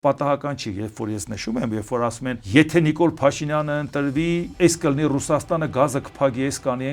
Պատահական չի, երբ որ ես նշում եմ, երբ որ ասում են, եթե Նիկոլ Փաշինյանը ընտրվի, այս կլինի Ռուսաստանը գազը կփակի, այս կանի,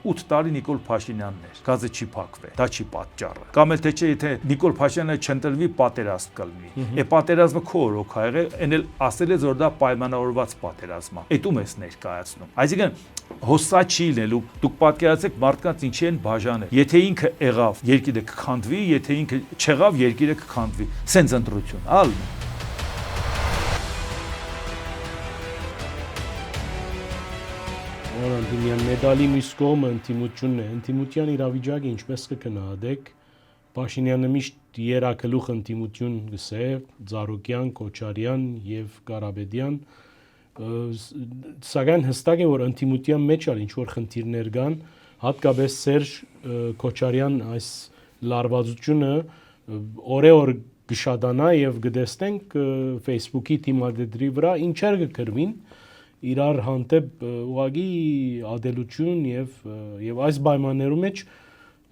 8 տարի Նիկոլ Փաշինյանն էր, գազը չի փակվել, դա չի պատճառը։ Կամ էլ թե չէ, եթե Նիկոլ Փաշինյանը չընտրվի, պատերազմ կլինի։ Է պատերազմը քո օրոք ա եղել, այն էլ ասել է, որ դա պայմանավորված պատերազմ է։ Էդում ես ներկայացնում։ Այսինքն հոսա չի լինելու, դուք պատկերացրեք մարդկանց ինչի են բաժանել։ Եթե ինքը եղավ, երկիրը կքանդվի, եթե ինքը չեղավ, երկիրը կքանդվի։ Սենց ընտրություն, ալ։ Անտիմյան մեդալի մյուս կողմը ընդդիմությունն է։ Ընդդիմության իրավիճակը ինչպես կգնահատեք։ Փաշինյանը միշտ երակլուխ ընդդիմություն գսե, Ծառուկյան, Քոչարյան եւ Ղարաբեդյան, սակայն հստակ է, որ ընդդիմության մեջ ալ ինչ որ խնդիրներ կան, հատկապես Սերժ Քոչարյան այս լարվածությունը օրեօր գշադանա եւ գտեսնենք Facebook-ի թիմադեդրի վրա ինչեր կգրվին իրար հանդեպ ուղղակի ադելություն եւ այս պայմաններում մեջ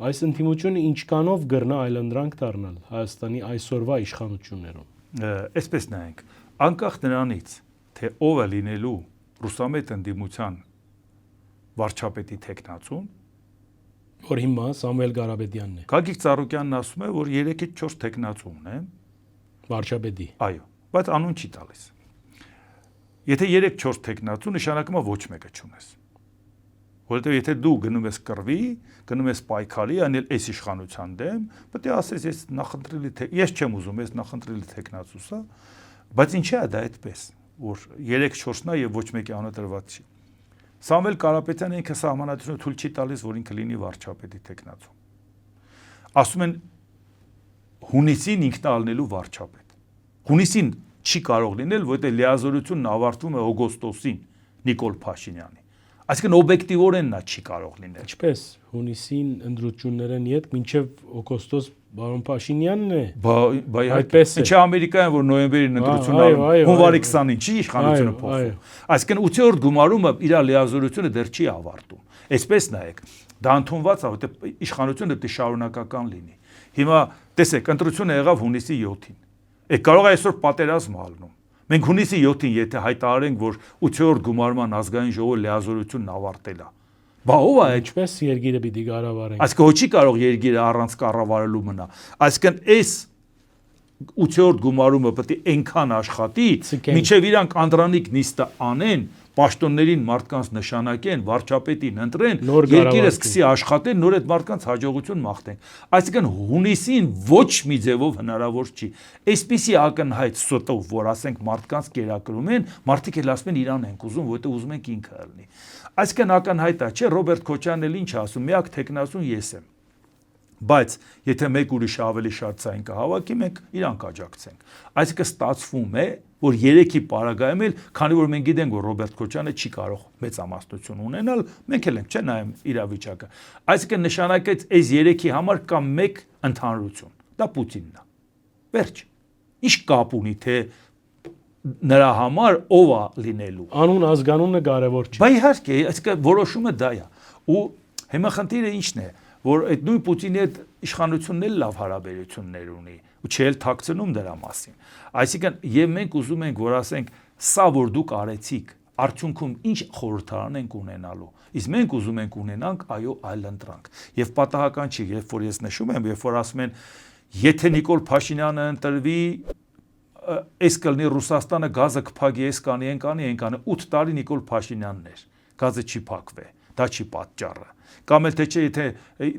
այս ընդդիմությունը ինչքանով գրնա այլընտրանք դառնալ Հայաստանի այսօրվա իշխանություններում։ Այսպես նայենք, անկախ նրանից, թե ով է լինելու ռուսամետ ընդդիմության վարչապետի թեկնածուն, որ հիմա Սամվել Ղարաբեդյանն է։ Գագիկ Ծառուկյանն ասում է, որ 3-ից 4 թեկնածու ունեն վարչապետի։ Այո, բայց անուն չի տալիս։ Եթե 3-4 թեկնածու նշանակում է ոչ մեկը չունես։ Որովհետև եթե դու գնում ես կռվի, գնում ես պայքարի, անել այս իշխանության դեմ, պետք է ասես ես նախընտրելի ես չեմ ուզում, ես նախընտրելի թեկնածուս է, բայց ինչի է դա այդպես, որ 3-4-նա եւ ոչ մեկի անունը տրված չի։ Սամվել Կարապետյանը ինքը սահմանադրությունը թույլ չի տալիս, որ ինքը լինի վարչապետի թեկնածու։ Ասում են հունիսին ինքն ալնելու վարչապետ։ Հունիսին չի կարող լինել, որովհետև լիազորությունն ավարտվում է օգոստոսին Նիկոլ Փաշինյանի։ Այսինքն օբյեկտիվորեն նա չի կարող լինել։ Ինչպես հունիսին ընդրություններն իդ մինչև օգոստոս բարոն Փաշինյանն է։ Այդպես է։ Չէ Ամերիկայում որ նոյեմբերին ընդրությունները հունվարի 20-ի իշխանությունը փոխվում։ Այսինքն 8-րդ գումարումը իր լիազորությունը դեռ չի ավարտում։ Այսպես նայեք, դա ընդունված է, որովհետև իշխանությունը պետք է շարունակական լինի։ Հիմա տեսեք, ընտրությունը եղավ հունիսի 7-ին։ Կարող է այսօր պատերազմ ալնում։ Մենք հունիսի 7-ին եթե հայտարարենք, որ 8-րդ գումարման ազգային ժողովի լիազորությունն ավարտել է։ Բա ով է ինչպես երկիրը պիտի կառավարենք։ Այսինքն ոչ չի կարող երկիրը առանց կառավարելու մնա։ Այսինքն այս 8-րդ գումարումը պետք է այնքան աշխատի, մինչև իրանք անդրանիկ նիստը անեն, պաշտոններին մարդկանց նշանակեն, վարչապետին ընտրեն, երկիրը սկսի աշխատեն, նոր այդ մարդկանց հաջողություն մաղթենք։ Այսինքն հունիսին ոչ մի ձևով հնարավոր չի։ Այսպիսի ակնհայտ սոտով, որ ասենք մարդկանց կերակրում են, մարդիկ էլ ասում են իրան ենք ուզում, որովհետև ուզում ենք ինքը ելնի։ Այսինքն ակնհայտ է, չէ, Ռոբերտ Քոչարյանն էլ ինչ ասում, միակ թեկնածուն ես եմ։ Բայց եթե մեկ ուրիշը ավելի շատ ցայն կհավաքի, մենք իրան կաջակցենք։ Այսինքն ստացվում է, որ 3-ի պարագայում էլ, քանի որ մենք գիտենք, որ Ռոբերտ Քոչարյանը չի կարող մեծամասնություն ունենալ, մենք էլ ենք, չէ, նայում իրավիճակը։ Այսինքն նշանակեց այս 3-ի համար կա մեկ ընդհանրություն, դա Պուտինն է։ Վերջ։ Ինչ կապ ունի, թե նրա համար ով է լինելու։ Անուն ազգանունը կարևոր չի։ Բա իհարկե, այսինքն որոշումը դա է։ Ու հիմա խնդիրը ի՞նչն է, որ այդ նույն Պուտինի հետ իշխանությունն էլ լավ հարաբերություններ ունի ու չի էլ թաքցնում դրա մասին։ Այսինքն եւ մենք ուզում ենք, որ ասենք, սա որ դուք արեցիք, արդյունքում ինչ խորհրդարան ենք ունենալու։ Իսկ մենք ուզում ենք ունենանք այո այլընտրանք։ Եւ պատահական չի, երբ որ ես նշում եմ, երբ որ ասում են, եթե Նիկոլ Փաշինյանը ընտրվի, այս կլինի Ռուսաստանը գազը կփակի, այս կանի, 8 տարի Նիկոլ Փաշինյանն էր, գազը չի փակվել, դա չի պատճառը։ Կամ էլ թե չէ, եթե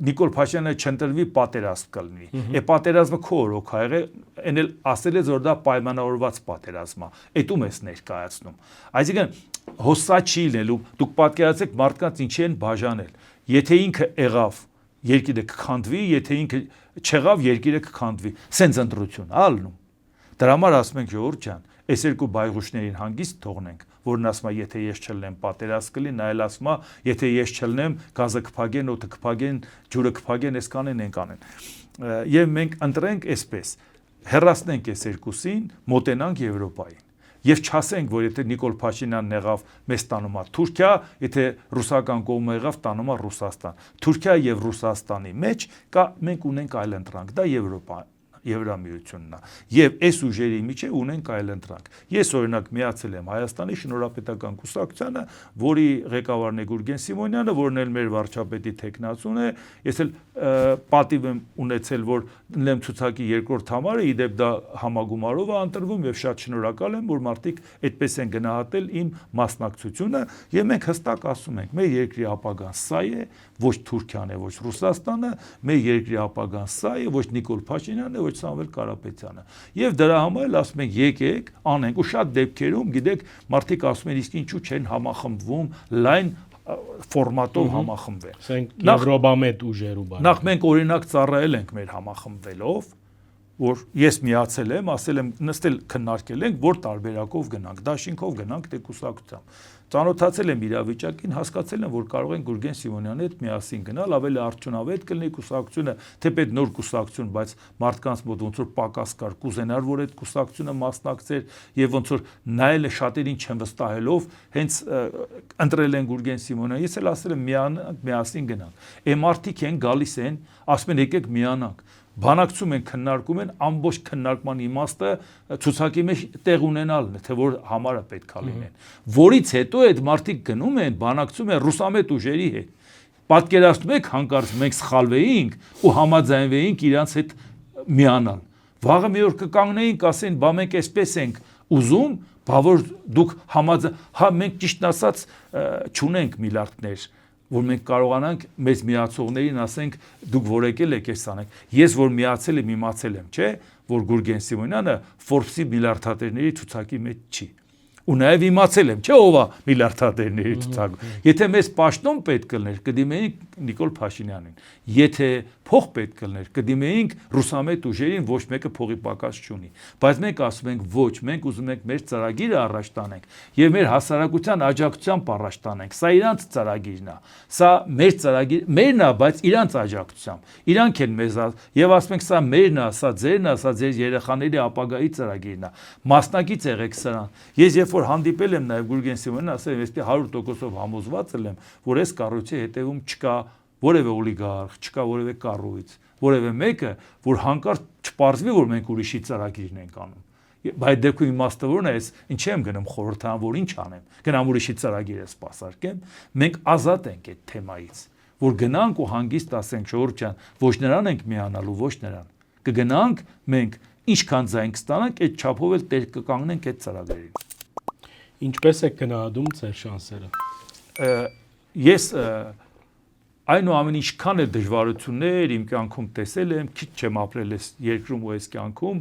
Նիկոլ Փաշինյանը չընտրվի, պատերազմ կլինի։ Է պատերազմը քո օրոք ա եղել, այն էլ ասել է, որ դա պայմանավորված պատերազմ է։ Էդում ես ներկայացնում։ Այսինքն հոսա չի լինելու, դուք պատկերացրեք մարդկանց ինչի են բաժանել։ Եթե ինքը եղավ, երկիրը կքանդվի, եթե ինքը չեղավ, երկիրը կքանդվի։ Սենց ընտրություն, ալնում։ Դրա համար ասում ենք ժողովուրդ ջան, այս երկու բայղուշներին հանգիստ թողնենք, որն ասում է, եթե ես չլնեմ, պատերազմ կլինի, նայել ասում է, եթե ես չլնեմ, գազը կփակեն, օդը կփակեն, ջուրը կփակեն, այս կանեն, այն կանեն։ Եվ մենք ընտրենք այսպես, հեռացնենք այս երկուսին, մոտենանք Եվրոպային։ Եվ չասենք, որ եթե Նիկոլ Փաշինյանն եղավ, մեզ տանում է Թուրքիա, եթե ռուսական կողմը եղավ, տանում է Ռուսաստան։ Թուրքիա եւ Ռուսաստանի մեջ կա մենք ունենք այլընտրանք, դա Եվրոպան։ Եվրամիությունն է եւ այս ուժերի միջեւ ունենք այլ ընտրանք։ Ես օրինակ միացել եմ Հայաստանի շնորհապետական կուսակցությանը, որի ղեկավարն է Գուրգեն Սիմոնյանը, որն էլ մեր վարչապետի տեխնացուն է։ Ես էլ պատիվ եմ ունեցել, որ դնեմ ցուցակի երկրորդ համարը, իդեպ դա համագումարով է ընտրվում եւ շատ շնորհակալ եմ, որ մարդիկ այդպես են գնահատել իմ մասնակցությունը եւ մենք հստակ ասում ենք, մեր երկրի ապագան սա է, ոչ Թուրքիան է, ոչ Ռուսաստանը, մեր երկրի ապագան սա է, ոչ Նիկոլ Փաշինյանն է, ոչ Սամվել Կարապետյանը։ Եվ դրա համար էլ ասում ենք եկեք, անենք, ու շատ դեպքերում, գիտեք, մարդիկ ասում են իսկ ինչու չեն համախմբվում լայն ֆորմատով համախմբվել։ Ասենք Եվրոպամետ ուժերու բան։ Նախ մենք օրինակ ծառայել ենք մեր համախմբվելով, որ ես միացել եմ, ասել եմ նստել քննարկել ենք, որ տարբերակով գնանք, դաշինքով գնանք թե կուսակցությամբ։ Ծանոթացել եմ իրավիճակին, հասկացել եմ, որ կարող են Գուրգեն Սիմոնյանի հետ միասին գնալ, ավելի արդյունավետ կլինի կուսակցությունը, թեպետ նոր կուսակցություն, բայց մարդկանց մոտ ոնց որ պակաս կար, կուզենար, որ այդ կուսակցությունը մասնակցեր եւ ոնց որ նայել է շատերին չվստահելով, հենց ընտրել են Գուրգեն Սիմոնյանը։ Ես էլ ասել եմ միասին գնանք։ Է մարդիկ են գալիս են, ասում են եկեք միանանք։ Բանակցում են, քննարկում են, ամբողջ քննարկման իմաստը ցուցակի մեջ տեղ ունենալն է, թե որ համարը պետքա լինեն։ Որից հետո այդ մարդիկ գնում են, բանակցում են ռուսամետ ուժերի հետ։ Պատկերացնում եք, հանկարծ մենք սխալվեինք ու համաձայնվեինք իրանց հետ միանալ։ Վաղը մի օր կկանգնեինք, ասեն, բա մենք այսպես ենք ուզում, բա որ դուք հա մենք ճիշտն ասած չունենք միլիարդներ, որ մենք կարողանանք մեզ միացողներին ասենք դուք որ եկել եք այս անեք։ Ես որ միացել եմ, իմացել եմ, չէ, որ Գուրգեն Սիմոնյանը Forbes-ի միլիարդատերների ցուցակի մեջ չի։ Ու նաև իմացել եմ, չէ, ով է միլիարդատերների ցուցակում։ Եթե մեզ պաշտոն պետք կլներ, կդիմեինք Նիկոլ Փաշինյանին։ Եթե փող պետք կլներ, կդիմեինք ռուսամետ ուժերին, ոչ մեկը փողի պակաս չունի։ Բայց մենք ասում ենք ոչ, մենք ուզում ենք մեր ծրագիրը առաջ տանենք եւ մեր հասարակության աջակցությամբ առաջ տանենք։ Սա իրանց ծրագիրն է։ Սա մեր ծրագիր, մերն է, բայց իրանց աջակցությամբ։ Իրանք են մեզ եւ ասում ենք սա մերն է, սա ձերն է, սա ձեր երեխաների ապագայի ծրագիրն է։ Մասնակից եղեք սրան։ Ես երբ որ հանդիպել եմ նաեւ Գուրգեն Սիմոնյանին, ասել եմ, ես 100%-ով համոզված եմ, որ այս կառույցի հետևում չկա որևէ օլիգարխ, չկա որևէ կառույց, որևէ մեկը, որ հանկարծ չպարզվի, որ մենք ուրիշի ծրագիրն ենք անում։ Բայց դեպքում իմաստը որն է, ես ինչի եմ գնում խորհրդան, որ ինչ անեմ, գնամ ուրիշի ծրագիրը սպասարկեմ, մենք ազատ ենք այդ թեմայից, որ գնանք ու հանգիստ ասենք ժողովուրդ ջան, ոչ նրան ենք միանալու, ոչ նրան։ Կգնանք մենք ինչքան ձայն կստանանք, այդ չափով էլ տեր կկանգնենք այդ ծրագրերին։ Ինչպես է գնահատում ձեր շանսերը։ Ես այնուամենայնիվ ինչքան է դժվարություններ իմ կյանքում տեսել եմ, քիչ չեմ ապրել այս երկրում ու այս կյանքում,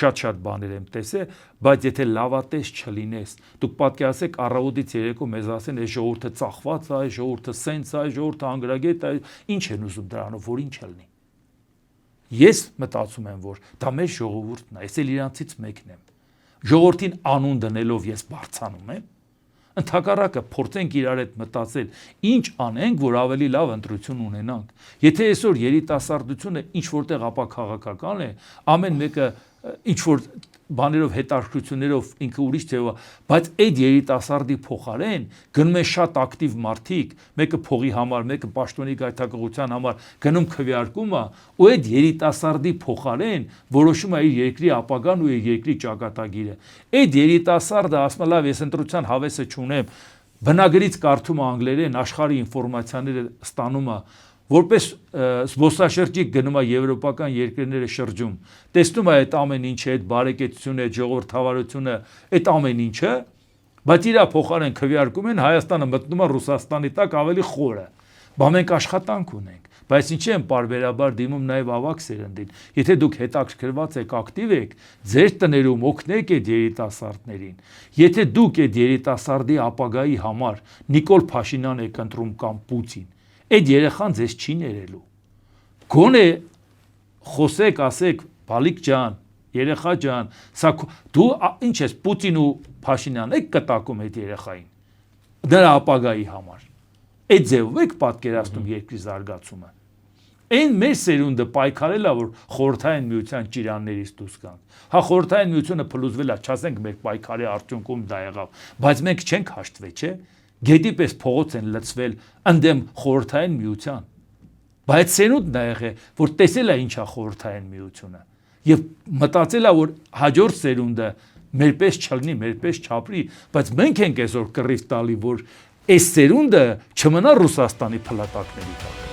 շատ բաներ եմ տեսել, բայց եթե լավատես չլինես, դուք պատկերացեք առավոտից երեկո մեզ ասեն, այս ժողովուրդը ծախված է, այս ժողովուրդը սենց է, այս ժողովուրդը անգրագետ է, ինչ են ուզում դրանով, որ ինչ լինի։ Ես մտածում եմ, որ դա մեր ժողովուրդն է, ես էլ իրանցից մեկն եմ։ Ժողովրդին անուն դնելով ես բարձանում եմ, ընդհակառակը փորձենք իրար հետ մտածել, ինչ անենք, որ ավելի լավ ընտրություն ունենանք։ Եթե այսօր երիտասարդությունը ինչ որտեղ ապաքաղաքական է, ամեն մեկը ինչ որ բաներով հետաքրքրություններով ինքը ուրիշ թեւա, բայց այդ երիտասարդի փոխարեն գնում են շատ ակտիվ մարդիկ, մեկը փողի համար, մեկը պաշտոնի գայթակղության համար գնում քվեարկում է, ու այդ երիտասարդի փոխարեն որոշում է իր երկրի ապագան ու իր երկրի ճակատագիրը։ Այդ երիտասարդը ասում է, լավ, ես ընտրության հավեսը չունեմ, բնագրից կարդում է անգլերեն, աշխարհի ինֆորմացիաները ստանում է, որպես զբոսաշրջիկ գնում է եվրոպական երկրները շրջում, տեսնում է այդ ամեն ինչը, այդ բարեկեցությունը, այդ ժողովրդավարությունը, այդ ամեն ինչը, բայց իրա փոխարեն քվեարկում են Հայաստանը մտնում է Ռուսաստանի տակ ավելի խորը։ Բա մենք աշխատանք ունենք, բայց ինչի են պարբերաբար դիմում նաև ավակ սերնդին։ Եթե դուք հետաքրքրված եք, ակտիվ եք, ձեր տներում օգնեք այդ երիտասարդներին։ Եթե դուք այդ երիտասարդի ապագայի համար Նիկոլ Փաշինյան եք ընտրում կամ Պուտին, այդ երեխան ձեզ չի ներելու։ Գոնե խոսեք, ասեք, բալիկ ջան, երեխա ջան, սա դու ինչ ես Պուտին ու Փաշինյան եք կտակում այդ երեխային դրա ապագայի համար։ Այդ ձևով եք պատկերացնում երկրի զարգացումը։ Այն մեր սերունդը պայքարել է, որ խորհրդային միության ճիրաններից դուրս գանք։ Հա խորհրդային միությունը փլուզվել է, չասենք մեր պայքարի արդյունքում դա եղավ, բայց մենք չենք հաշտվել, չէ՞։ Գետի պես փողոց են լցվել ընդդեմ խորհրդային միության։ Բայց սերունդն է եղել, որ տեսել է ինչա խորհրդային միությունը։ եւ մտածել է որ հաջորդ սերունդը մերպես չլինի, մերպես չապրի, բայց մենք ենք այսօր կռիվ տալի որ այս սերունդը չմնա Ռուսաստանի փլատակների տակ։